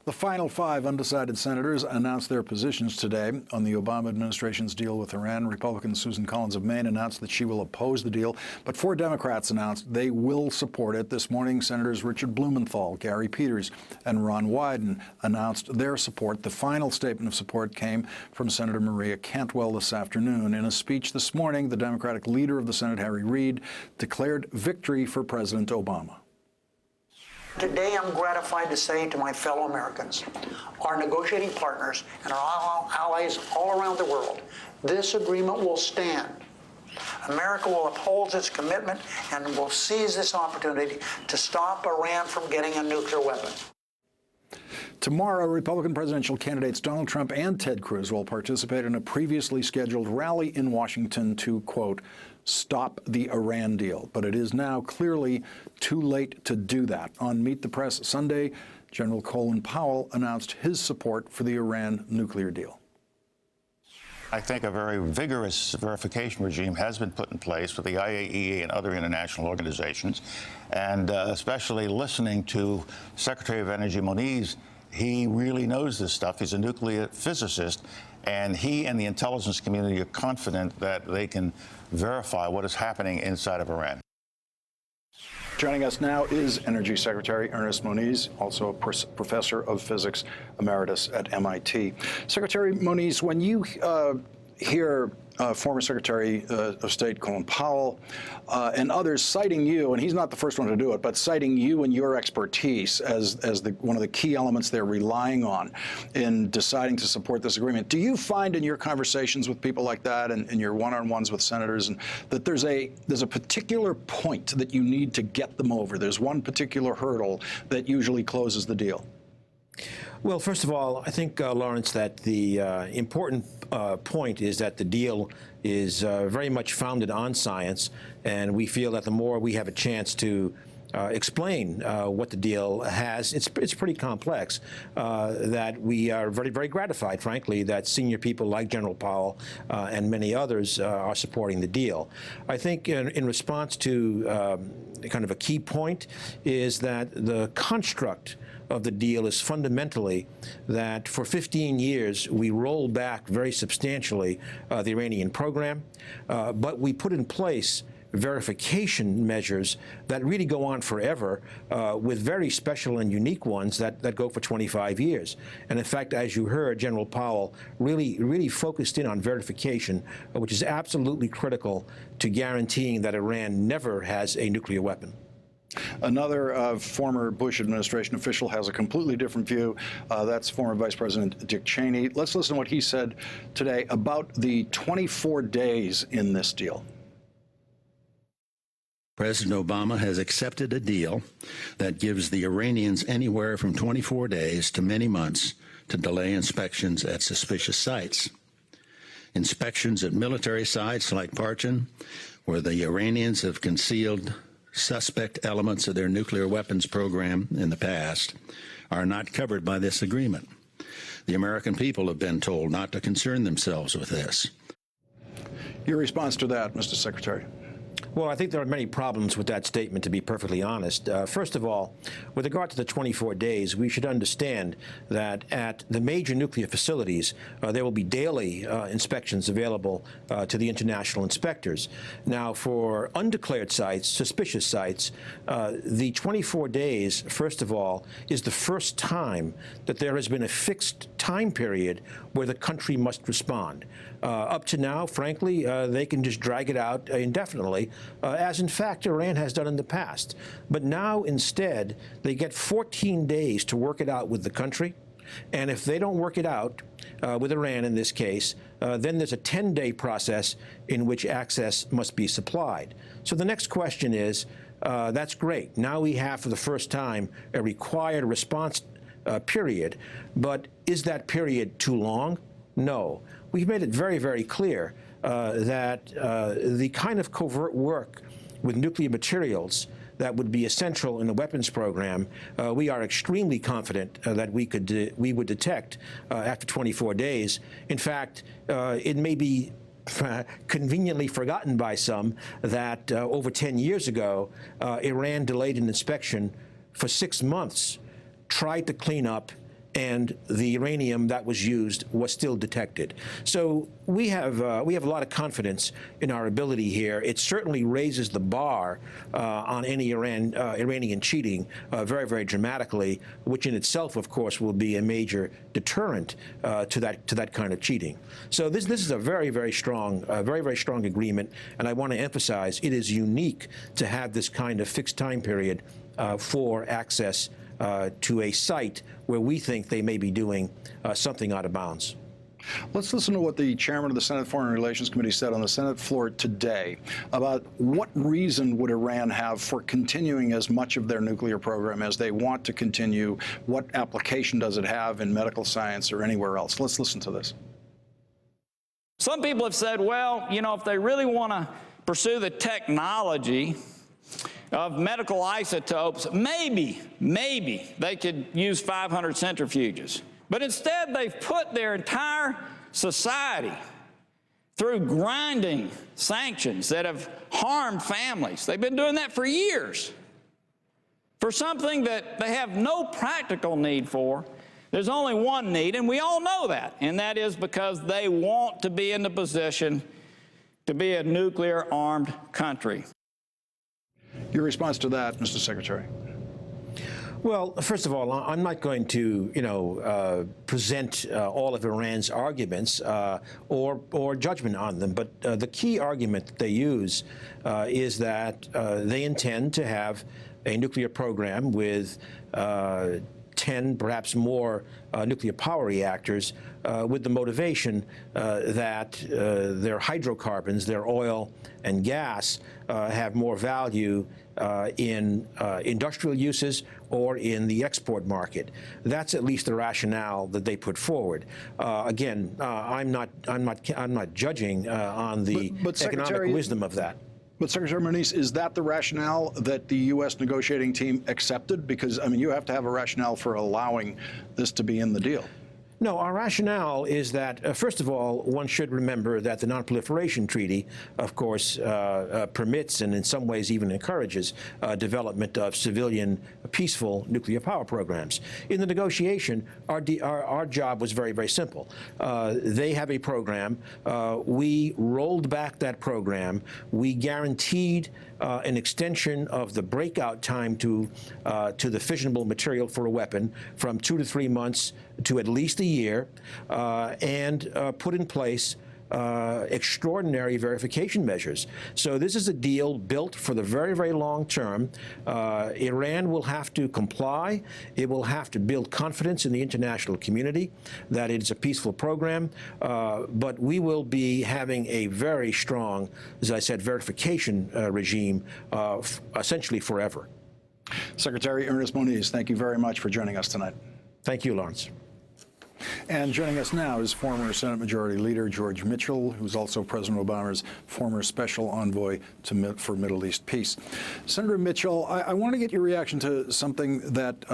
The final 5 undecided senators announced their positions today on the Obama administration's deal with Iran. Republican Susan Collins of Maine announced that she will oppose the deal, but 4 Democrats announced they will support it. This morning, Senators Richard Blumenthal, Gary Peters, and Ron Wyden announced their support. The final statement of support came from Senator Maria Cantwell this afternoon. In a speech this morning, the Democratic leader of the Senate, Harry Reid, declared victory for President Obama. Today, I'm gratified to say to my fellow Americans, our negotiating partners, and our allies all around the world, this agreement will stand. America will uphold its commitment and will seize this opportunity to stop Iran from getting a nuclear weapon. Tomorrow, Republican presidential candidates Donald Trump and Ted Cruz will participate in a previously scheduled rally in Washington to, quote, stop the Iran deal. But it is now clearly too late to do that. On Meet the Press Sunday, General Colin Powell announced his support for the Iran nuclear deal. I think a very vigorous verification regime has been put in place with the IAEA and other international organizations, and especially listening to Secretary of Energy Moniz. He really knows this stuff. He's a nuclear physicist, and he and the intelligence community are confident that they can verify what is happening inside of Iran. Joining us now is Energy Secretary Ernest Moniz, also a professor of physics emeritus at MIT. Secretary Moniz, when you hear former Secretary of State Colin Powell and others citing you, and he's not the first one to do it, but citing you and your expertise as one of the key elements they're relying on in deciding to support this agreement, do you find in your conversations with people like that and in your one-on-ones with senators that there's a particular point that you need to get them over? There's one particular hurdle that usually closes the deal? Well, first of all, I think, Lawrence, that the important point is that the deal is very much founded on science, and we feel that the more we have a chance to explain what the deal has, it's pretty complex, that we are very, very gratified, frankly, that senior people like General Powell and many others are supporting the deal. I think in response to kind of a key point is that the construct of the deal is fundamentally that for 15 years we rolled back very substantially the Iranian program, but we put in place verification measures that really go on forever, with very special and unique ones that go for 25 years. And in fact, as you heard, General Powell really focused in on verification, which is absolutely critical to guaranteeing that Iran never has a nuclear weapon. Another former Bush administration official has a completely different view. That's former Vice President Dick Cheney. Let's listen to what he said today about the 24 days in this deal. President Obama has accepted a deal that gives the Iranians anywhere from 24 days to many months to delay inspections at suspicious sites. Inspections at military sites like Parchin, where the Iranians have concealed suspect elements of their nuclear weapons program in the past, are not covered by this agreement. The American people have been told not to concern themselves with this. Your response to that, Mr. Secretary? Well, I think there are many problems with that statement, to be perfectly honest. First of all, with regard to the 24 days, we should understand that at the major nuclear facilities, there will be daily inspections available to the international inspectors. Now, for undeclared sites, suspicious sites, the 24 days, first of all, is the first time that there has been a fixed time period where the country must respond. Up to now, frankly, they can just drag it out indefinitely, as in fact Iran has done in the past. But now, instead, they get 14 days to work it out with the country. And if they don't work it out, with Iran in this case, then there's a 10-day process in which access must be supplied. So the next question is, that's great. Now we have, for the first time, a required response period. But is that period too long? No. We've made it very, very clear that the kind of covert work with nuclear materials that would be essential in the weapons program, we are extremely confident that we would detect after 24 days. In fact, it may be conveniently forgotten by some that over 10 years ago, Iran delayed an inspection for 6 months, tried to clean up, and the uranium that was used was still detected. So we have a lot of confidence in our ability here. It certainly raises the bar on any Iranian cheating very, very dramatically, which in itself, of course, will be a major deterrent to that kind of cheating. So this is a very, very strong agreement, and I want to emphasize it is unique to have this kind of fixed time period for access to a site where we think they may be doing something out of bounds. Let's listen to what the chairman of the Senate Foreign Relations Committee said on the Senate floor today about what reason would Iran have for continuing as much of their nuclear program as they want to continue. What application does it have in medical science or anywhere else? Let's listen to this. Some people have said, well, you know, if they really want to pursue the technology of medical isotopes, maybe they could use 500 centrifuges. But instead, they've put their entire society through grinding sanctions that have harmed families. They've been doing that for years. For something that they have no practical need for, there's only one need, and we all know that, and that is because they want to be in the position to be a nuclear-armed country. Your response to that, Mr. Secretary? Well, first of all, I'm not going to, present all of Iran's arguments or judgment on them. But the key argument that they use is that they intend to have a nuclear program with 10, perhaps more, nuclear power reactors with the motivation that their hydrocarbons, their oil and gas, have more value in industrial uses or in the export market. That's at least the rationale that they put forward. Again, I'm not judging on the economic wisdom of that. But Secretary Moniz, is that the rationale that the U.S. negotiating team accepted? Because, I mean, you have to have a rationale for allowing this to be in the deal. No, our rationale is that, first of all, one should remember that the Non-Proliferation Treaty, of course, permits and in some ways even encourages development of civilian, peaceful nuclear power programs. In the negotiation, our job was very, very simple. They have a program. We rolled back that program. We guaranteed an extension of the breakout time to the fissionable material for a weapon from 2 to 3 months to at least a year, and put in place extraordinary verification measures. So this is a deal built for the very, very long term. Iran will have to comply. It will have to build confidence in the international community that it's a peaceful program. But we will be having a very strong, as I said, verification regime essentially forever. Secretary Ernest Moniz, thank you very much for joining us tonight. Thank you, Lawrence. And joining us now is former Senate Majority Leader George Mitchell, who's also President Obama's former special envoy for Middle East peace. Senator Mitchell, I want to get your reaction to something that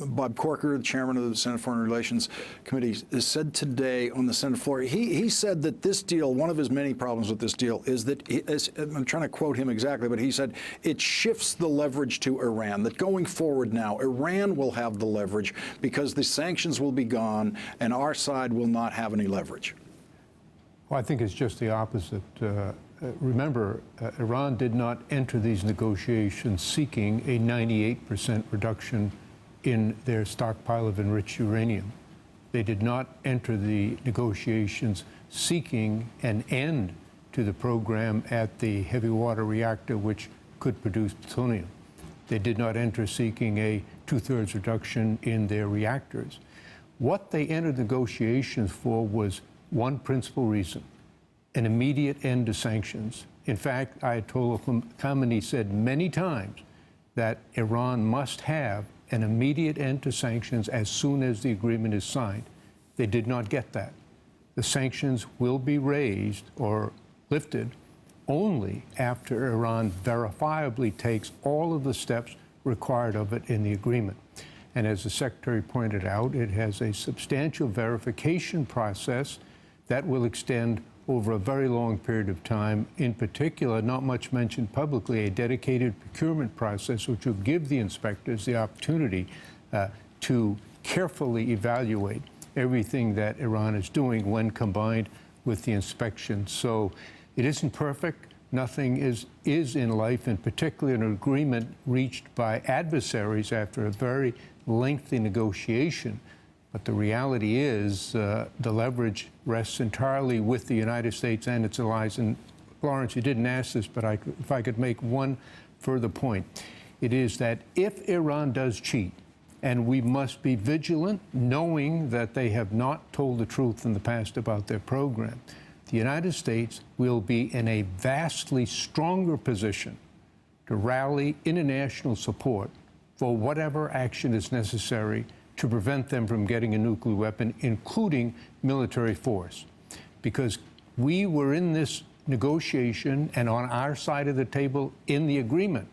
Bob Corker, the chairman of the Senate Foreign Relations Committee, said today on the Senate floor. He said that this deal, one of his many problems with this deal, is that, I'm trying to quote him exactly, but he said it shifts the leverage to Iran, that going forward now, Iran will have the leverage because the sanctions will be gone and our side will not have any leverage. Well, I think it's just the opposite. Remember, Iran did not enter these negotiations seeking a 98% reduction in their stockpile of enriched uranium. They did not enter the negotiations seeking an end to the program at the heavy water reactor, which could produce plutonium. They did not enter seeking a 2/3 reduction in their reactors. What they entered negotiations for was one principal reason: an immediate end to sanctions. In fact, Ayatollah Khamenei said many times that Iran must have an immediate end to sanctions as soon as the agreement is signed. They did not get that. The sanctions will be raised or lifted only after Iran verifiably takes all of the steps required of it in the agreement. And as the Secretary pointed out, it has a substantial verification process that will extend over a very long period of time. In particular, not much mentioned publicly, a dedicated procurement process which will give the inspectors the opportunity to carefully evaluate everything that Iran is doing when combined with the inspection. So it isn't perfect. Nothing is in life, and particularly an agreement reached by adversaries after a very lengthy negotiation. But the reality is the leverage rests entirely with the United States and its allies. And Lawrence, you didn't ask this, but if I could make one further point, it is that if Iran does cheat, and we must be vigilant, knowing that they have not told the truth in the past about their program, the United States will be in a vastly stronger position to rally international support for whatever action is necessary to prevent them from getting a nuclear weapon, including military force. Because we were in this negotiation and on our side of the table in the agreement.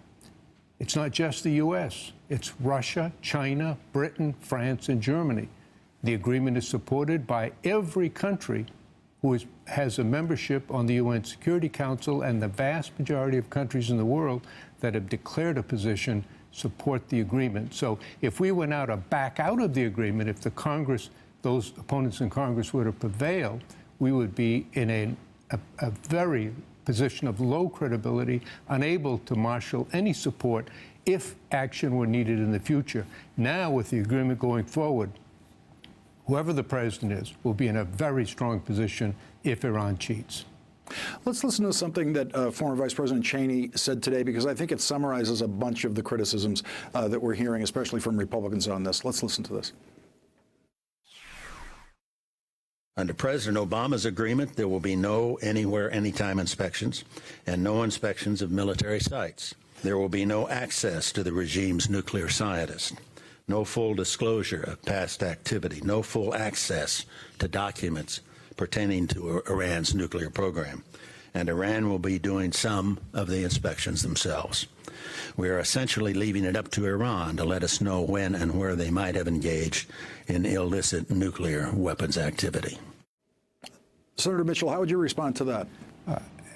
It's not just the U.S., it's Russia, China, Britain, France, and Germany. The agreement is supported by every country who has a membership on the UN Security Council, and the vast majority of countries in the world that have declared a position support the agreement. So if we were now to back out of the agreement, if the Congress, those opponents in Congress were to prevail, we would be in a very position of low credibility, unable to marshal any support if action were needed in the future. Now, with the agreement going forward, whoever the president is will be in a very strong position if Iran cheats. Let's listen to something that former Vice President Cheney said today, because I think it summarizes a bunch of the criticisms that we're hearing, especially from Republicans on this. Let's listen to this. Under President Obama's agreement, there will be no anywhere, anytime inspections and no inspections of military sites. There will be no access to the regime's nuclear scientists, no full disclosure of past activity, no full access to documents pertaining to Iran's nuclear program, and Iran will be doing some of the inspections themselves. We are essentially leaving it up to Iran to let us know when and where they might have engaged in illicit nuclear weapons activity. Senator Mitchell, how would you respond to that?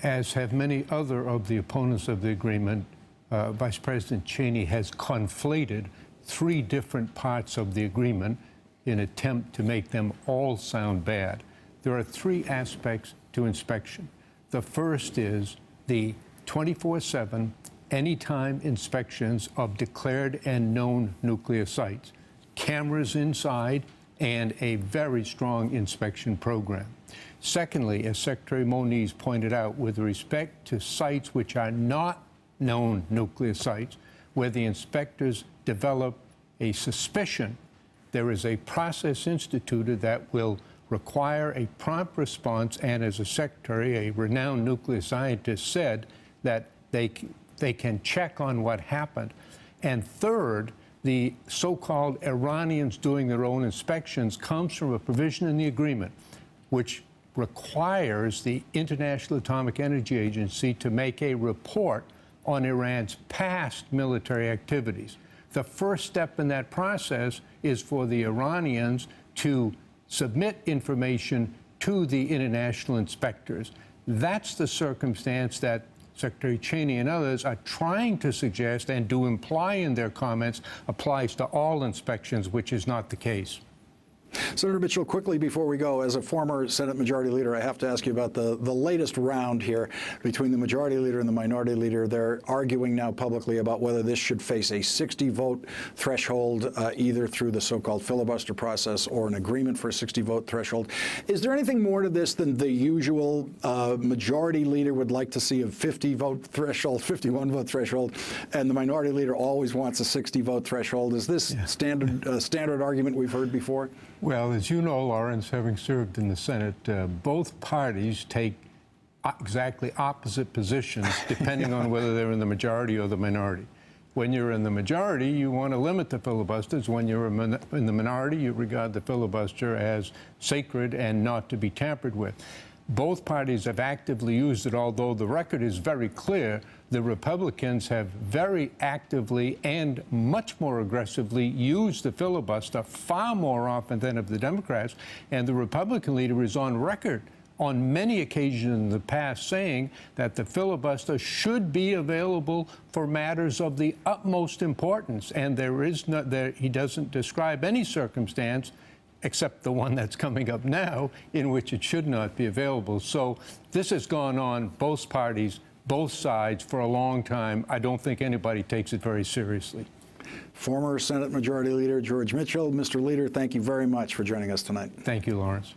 As have many other of the opponents of the agreement, Vice President Cheney has conflated three different parts of the agreement in an attempt to make them all sound bad. There are three aspects to inspection. The first is the 24/7, anytime inspections of declared and known nuclear sites, cameras inside, and a very strong inspection program. Secondly, as Secretary Moniz pointed out, with respect to sites which are not known nuclear sites, where the inspectors develop a suspicion, there is a process instituted that will require a prompt response, and as a secretary, a renowned nuclear scientist said, that they can check on what happened. And third, the so-called Iranians doing their own inspections comes from a provision in the agreement which requires the International Atomic Energy Agency to make a report on Iran's past military activities. The first step in that process is for the Iranians to submit information to the international inspectors. That's the circumstance that Secretary Cheney and others are trying to suggest and do imply in their comments applies to all inspections, which is not the case. Senator Mitchell, quickly before we go, as a former Senate Majority Leader, I have to ask you about the latest round here between the Majority Leader and the Minority Leader. They're arguing now publicly about whether this should face a 60-vote threshold, either through the so-called filibuster process or an agreement for a 60-vote threshold. Is there anything more to this than the usual Majority Leader would like to see a 50-vote threshold, 51-vote threshold, and the Minority Leader always wants a 60-vote threshold? Is this standard argument we've heard before? Well, as you know, Lawrence, having served in the Senate, both parties take exactly opposite positions depending on whether they're in the majority or the minority. When you're in the majority, you want to limit the filibusters. When you're in the minority, you regard the filibuster as sacred and not to be tampered with. Both parties have actively used it, although the record is very clear. The Republicans have very actively and much more aggressively used the filibuster far more often than of the Democrats. And the Republican leader is on record on many occasions in the past saying that the filibuster should be available for matters of the utmost importance, and he doesn't describe any circumstance except the one that's coming up now in which it should not be available. So this has gone on both parties, both sides for a long time. I don't think anybody takes it very seriously. Former Senate Majority Leader George Mitchell. Mr. Leader, thank you very much for joining us tonight. Thank you, Lawrence.